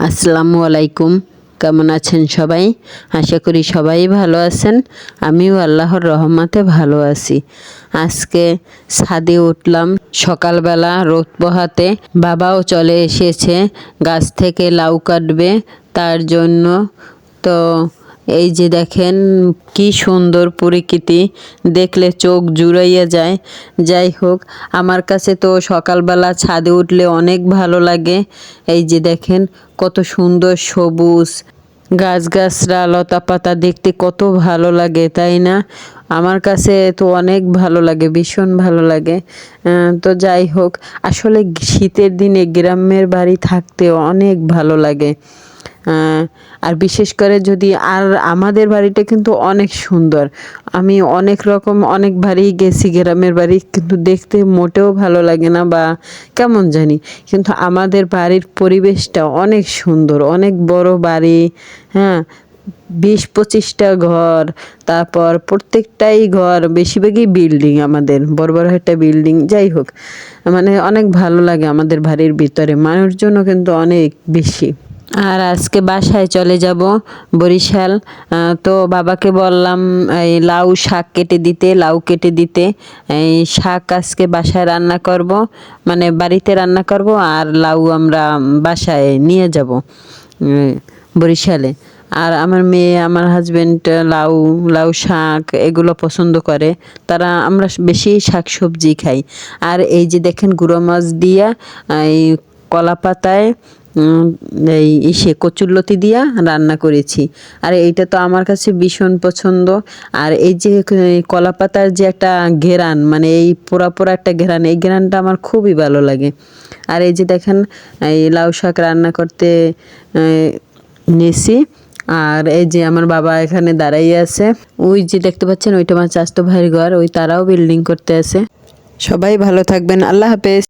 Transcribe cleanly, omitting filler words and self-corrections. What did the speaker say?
আসসালামু আলাইকুম। কেমন আছেন সবাই? আশা করি সবাই ভালো আছেন। আমিও আল্লাহর রহমতে ভালো আছি। আজকে ছাদে উঠলাম সকালবেলা রোদ পোহাতে। বাবাও চলে এসেছে গাছ থেকে লাউ কাটবে তার জন্য। তো এই যে দেখেন কি সুন্দর প্রকৃতি, দেখলে চোখ জুড়াইয়া যায়। যাই হোক, আমার কাছে তো সকালবেলা ছাদে উঠলে অনেক ভালো লাগে। এই যে দেখেন কত সুন্দর সবুজ গাছগাছরা, লতা পাতা দেখতে কত ভালো লাগে, তাই না? আমার কাছে তো অনেক ভালো লাগে, ভীষণ ভালো লাগে। তো যাই হোক, আসলে শীতের দিনে গ্রামের বাড়ি থাকতে অনেক ভালো লাগে। আর বিশেষ করে যদি আমাদের বাড়িটা কিন্তু অনেক সুন্দর। আমি অনেক বাড়ি গেছি গ্রামের বাড়ি, কিন্তু দেখতে মোটেও ভালো লাগে না বা কেমন জানি। কিন্তু আমাদের বাড়ির পরিবেশটা অনেক সুন্দর, অনেক বড় বাড়ি। হ্যাঁ, 20-25টা ঘর, তারপর প্রত্যেকটাই ঘর বেশিরভাগই বিল্ডিং, আমাদের বড় বড় একটা বিল্ডিং। যাই হোক, মানে অনেক ভালো লাগে আমাদের বাড়ির ভিতরে, মানুষজনও কিন্তু অনেক বেশি। আর আজকে বাসায় চলে যাব বরিশাল। তো বাবাকে বললাম এই লাউ শাক কেটে দিতে। এই শাক আজকে বাসায় রান্না করব, মানে বাড়িতে রান্না করব, আর লাউ আমরা বাসায় নিয়ে যাব বরিশালে। আর আমার মেয়ে, আমার হাজবেন্ড লাউ শাক এগুলো পছন্দ করে। আমরা বেশি শাক সবজি খাই। আর এই যে দেখেন গুঁড়ো মাছ দিয়া এই কলা পাতায় এই কচুরলতি দিয়া রান্না করেছি। আর এইটা তো আমার কাছে ভীষণ পছন্দ। আর এই যে কলা পাতার যে একটা ঘেরান, মানে এই পোড়া পোড়া একটা ঘেরান, এই ঘেরানটা আমার খুবই ভালো লাগে। আর এই যে দেখেন এই লাউ শাক রান্না করতে নিয়েছি। আর এই যে আমার বাবা এখানে দাঁড়াইয়ে আছে। ওই যে দেখতে পাচ্ছেন, ওইটা আমার চাচাতো ভাইয়ের ঘর, ওই তারাও বিল্ডিং করতে আছে। সবাই ভালো থাকবেন, আল্লাহ হাফেজ।